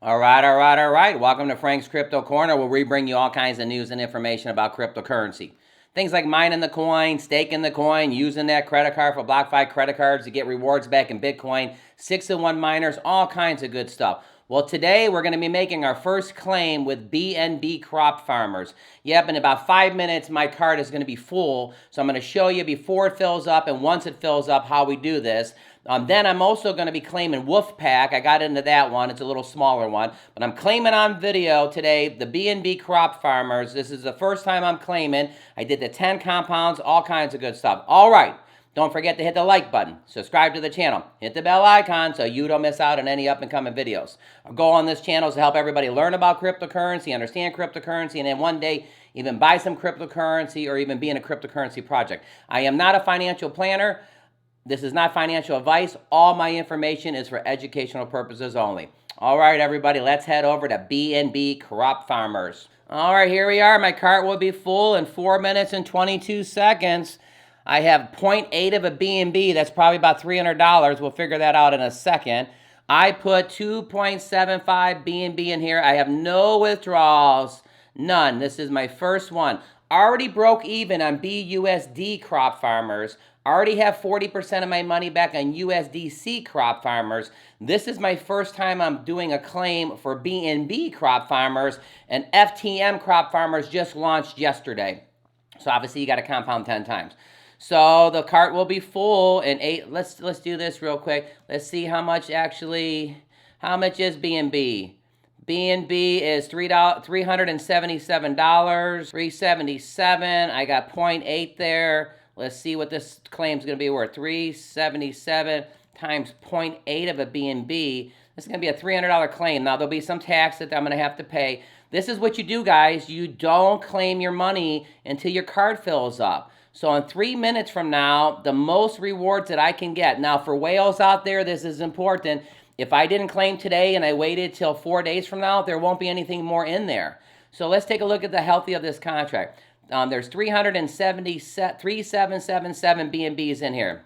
All right. Welcome to Frank's Crypto Corner, where we bring you all kinds of news and information about cryptocurrency. Things like mining the coin, staking the coin, using that credit card for BlockFi credit cards to get rewards back in Bitcoin, 6-in-1 miners, all kinds of good stuff. Well, today we're going to be making our first claim with BNB Crop Farmers. Yep, in about 5 minutes, my card is going to be full. So I'm going to show you before it fills up and once it fills up how we do this. Then I'm also going to be claiming Wolfpack. I got into that one. It's a little smaller one. But I'm claiming on video today the BNB Crop Farmers. This is the first time I'm claiming. I did the 10 compounds, all kinds of good stuff. All right. Don't forget to hit the like button, subscribe to the channel, hit the bell icon so you don't miss out on any up and coming videos. Our goal on this channel is to help everybody learn about cryptocurrency, understand cryptocurrency, and then one day even buy some cryptocurrency or even be in a cryptocurrency project. I am not a financial planner. This is not financial advice. All my information is for educational purposes only. All right, everybody, let's head over to BNB Crop Farmers. All right, here we are. My cart will be full in 4 minutes and 22 seconds. I have 0.8 of a BNB. That's probably about $300. We'll figure that out in a second. I put 2.75 BNB in here. I have no withdrawals. None. This is my first one. Already broke even on BUSD Crop Farmers. Already have 40% of my money back on USDC Crop Farmers. This is my first time I'm doing a claim for BNB Crop Farmers, and FTM Crop Farmers just launched yesterday. So obviously you got to compound 10 times. So the cart will be full in 8. Let's do this real quick. Let's see how much is BNB. BNB is $377. $377. I got 0.8 there. Let's see what this claim is going to be worth. 377 times 0.8 of a BNB. This is going to be a $300 claim. Now, there'll be some tax that I'm going to have to pay. This is what you do, guys. You don't claim your money until your card fills up. So in 3 minutes from now, the most rewards that I can get. Now, for whales out there, this is important. If I didn't claim today and I waited till 4 days from now, there won't be anything more in there. So let's take a look at the healthy of this contract. There's 3777 BNBs in here.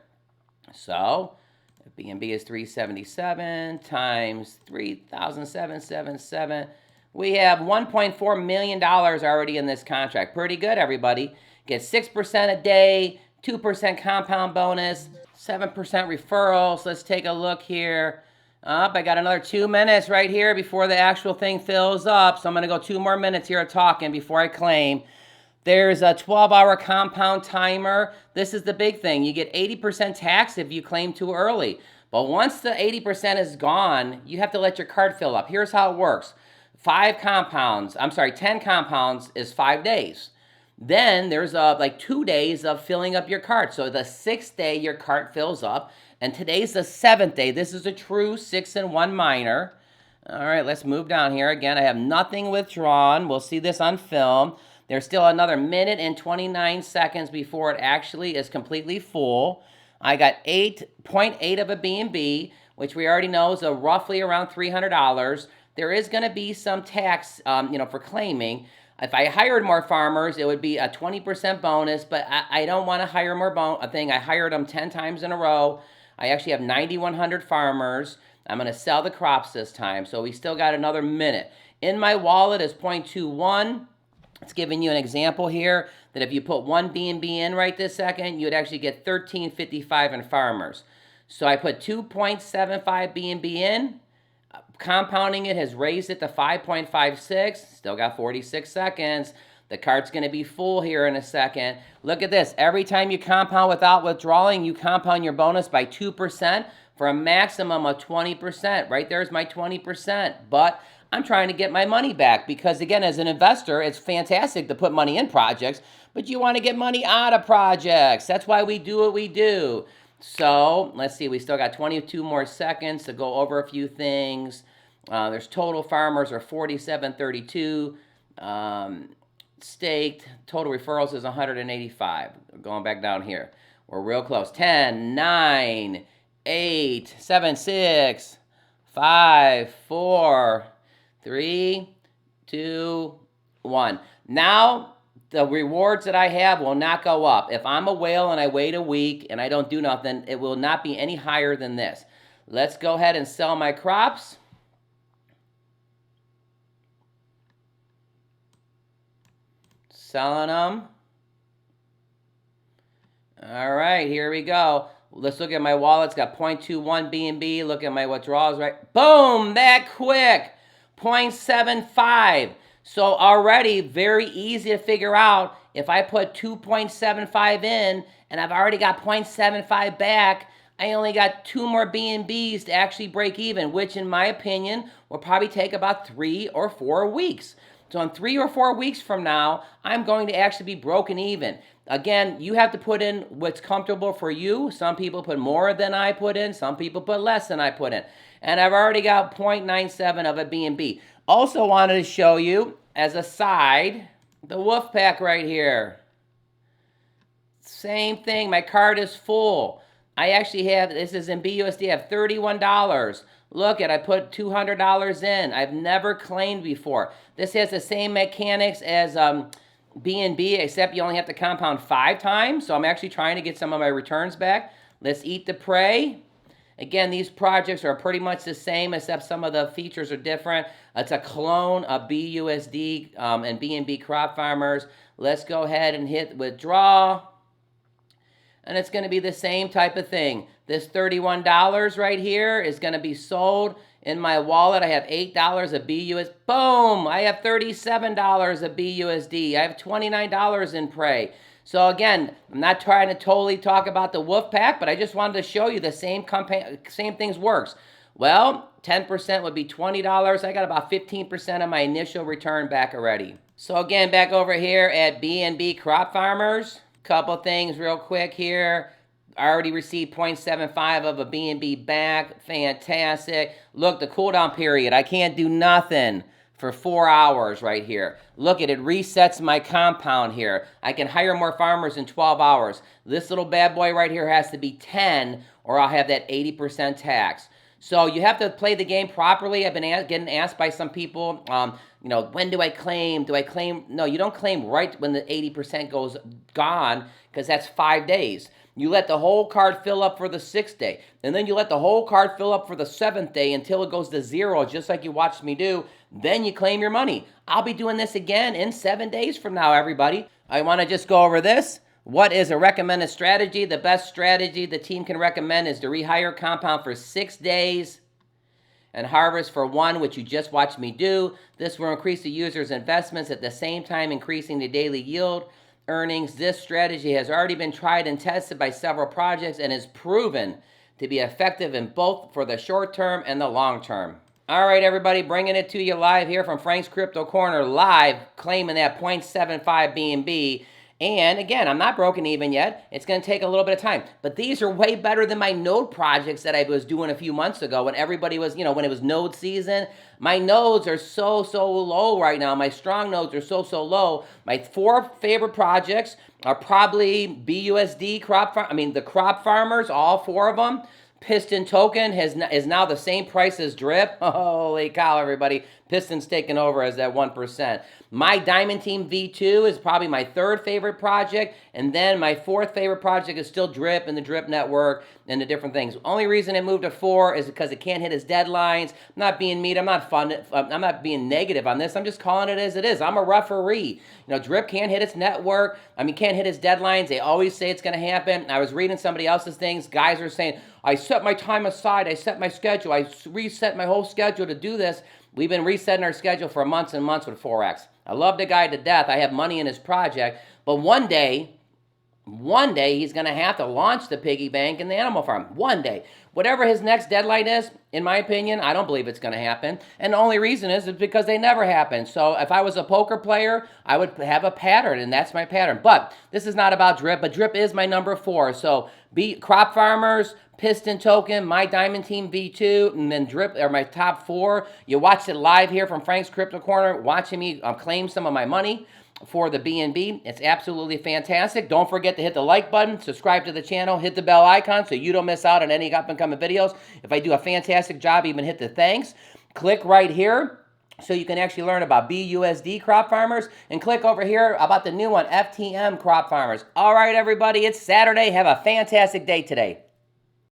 So if BNB is 377 times 3,777, we have $1.4 million already in this contract. Pretty good, everybody. Get 6% a day, 2% compound bonus, 7% referrals. Let's take a look here. I got another 2 minutes right here before the actual thing fills up. So I'm going to go 2 more minutes here of talking before I claim. There's a 12-hour compound timer. This is the big thing. You get 80% tax if you claim too early. But once the 80% is gone, you have to let your card fill up. Here's how it works. 10 compounds is 5 days. Then there's like 2 days of filling up your cart. So the 6th day, your cart fills up. And today's the 7th day. This is a true 6-in-1 miner. All right, let's move down here. Again, I have nothing withdrawn. We'll see this on film. There's still another minute and 29 seconds before it actually is completely full. I got 8.8 of a BNB, which we already know is roughly around $300. There is going to be some tax, for claiming. If I hired more farmers, it would be a 20% bonus, but I don't want to hire more I hired them 10 times in a row. I actually have 9,100 farmers. I'm going to sell the crops this time, so we still got another minute. In my wallet is 0.21. It's giving you an example here that if you put 1 BNB in right this second, you'd actually get $13.55 in farmers. So I put 2.75 BNB in. Compounding it has raised it to 5.56. Still got 46 seconds. The cart's going to be full here in a second. Look at this. Every time you compound without withdrawing, you compound your bonus by 2% for a maximum of 20%. Right there's my 20%. But I'm trying to get my money back because, again, as an investor, it's fantastic to put money in projects, but you want to get money out of projects. That's why we do what we do. So let's see. We still got 22 more seconds to go over a few things. There's total farmers are 4732. Staked. Total referrals is 185. Going back down here. We're real close. 10, 9, 8, 7, 6, 5, 4, 3, 2, 1. Now, the rewards that I have will not go up. If I'm a whale and I wait a week and I don't do nothing, it will not be any higher than this. Let's go ahead and sell my crops. Selling them. All right, here we go. Let's look at my wallet. It's got 0.21 BNB. Look at my withdrawals, right? Boom, that quick. 0.75. So already very easy to figure out. If I put 2.75 in and I've already got 0.75 back, I only got 2 more BNBs to actually break even, which in my opinion will probably take about 3 or 4 weeks. So in 3 or 4 weeks from now, I'm going to actually be broken even. Again, you have to put in what's comfortable for you. Some people put more than I put in. Some people put less than I put in. And I've already got 0.97 of a BNB. Also wanted to show you, as a side, the wolf pack right here. Same thing. My card is full. I actually have, this is in BUSD, I have $31. Look at, I put $200 in. I've never claimed before. This has the same mechanics as BNB, except you only have to compound 5 times. So I'm actually trying to get some of my returns back. Let's eat the prey. Again, these projects are pretty much the same, except some of the features are different. It's a clone of BUSD and BNB Crop Farmers. Let's go ahead and hit withdraw. And it's going to be the same type of thing. This $31 right here is going to be sold in my wallet. I have $8 of BUSD. Boom! I have $37 of BUSD. I have $29 in prey. So again, I'm not trying to totally talk about the wolf pack, but I just wanted to show you the same things works. Well, 10% would be $20. I got about 15% of my initial return back already. So again, back over here at BNB Crop Farmers. Couple things real quick here. I already received 0.75 of a BNB back. Fantastic. Look, the cooldown period. I can't do nothing for 4 hours right here. Look at it, resets my compound here. I can hire more farmers in 12 hours. This little bad boy right here has to be 10 or I'll have that 80% tax. So you have to play the game properly. I've been getting asked by some people, you know, when do I claim? Do I claim? No, you don't claim right when the 80% goes gone, because that's 5 days. You let the whole card fill up for the 6th day. And then you let the whole card fill up for the 7th day until it goes to 0, just like you watched me do. Then you claim your money. I'll be doing this again in 7 days from now, everybody. I want to just go over this. What is a recommended strategy? The best strategy the team can recommend is to rehire compound for 6 days and harvest for 1, which you just watched me do. This will increase the user's investments at the same time increasing the daily yield earnings. This strategy has already been tried and tested by several projects and is proven to be effective in both for the short term and the long term. All right, everybody, bringing it to you live here from Frank's Crypto Corner, live, claiming that 0.75 BNB. And again, I'm not broken even yet. It's going to take a little bit of time. But these are way better than my node projects that I was doing a few months ago when everybody was, you know, when it was node season. My nodes are so low right now. My strong nodes are so low. My 4 favorite projects are probably BUSD, the crop farmers, all 4 of them. Piston token is now the same price as Drip. Holy cow, everybody. Piston's taking over as that 1%. My Diamond Team V2 is probably my 3rd favorite project. And then my 4th favorite project is still Drip and the Drip Network and the different things. Only reason it moved to 4 is because it can't hit its deadlines. I'm not being mean. I'm not being negative on this. I'm just calling it as it is. I'm a referee. You know, Drip can't hit its network. Can't hit its deadlines. They always say it's going to happen. I was reading somebody else's things. Guys are saying, I set my time aside. I set my schedule. I reset my whole schedule to do this. We've been resetting our schedule for months and months with Forex. I love the guy to death. I have money in his project. But one day he's going to have to launch the piggy bank and the animal farm. One day. Whatever his next deadline is, in my opinion, I don't believe it's going to happen. And the only reason is because they never happen. So if I was a poker player, I would have a pattern, and that's my pattern. But this is not about Drip, but Drip is my number 4. So crop farmers, Piston token, my Diamond Team V2, and then Drip are my top 4. You watched it live here from Frank's Crypto Corner, watching me claim some of my money for the BNB. It's absolutely fantastic. Don't forget to hit the like button, subscribe to the channel, hit the bell icon so you don't miss out on any up-and-coming videos. If I do a fantastic job, even hit the thanks. Click right here so you can actually learn about BUSD crop farmers, and click over here about the new one, FTM crop farmers. All right, everybody, it's Saturday. Have a fantastic day today.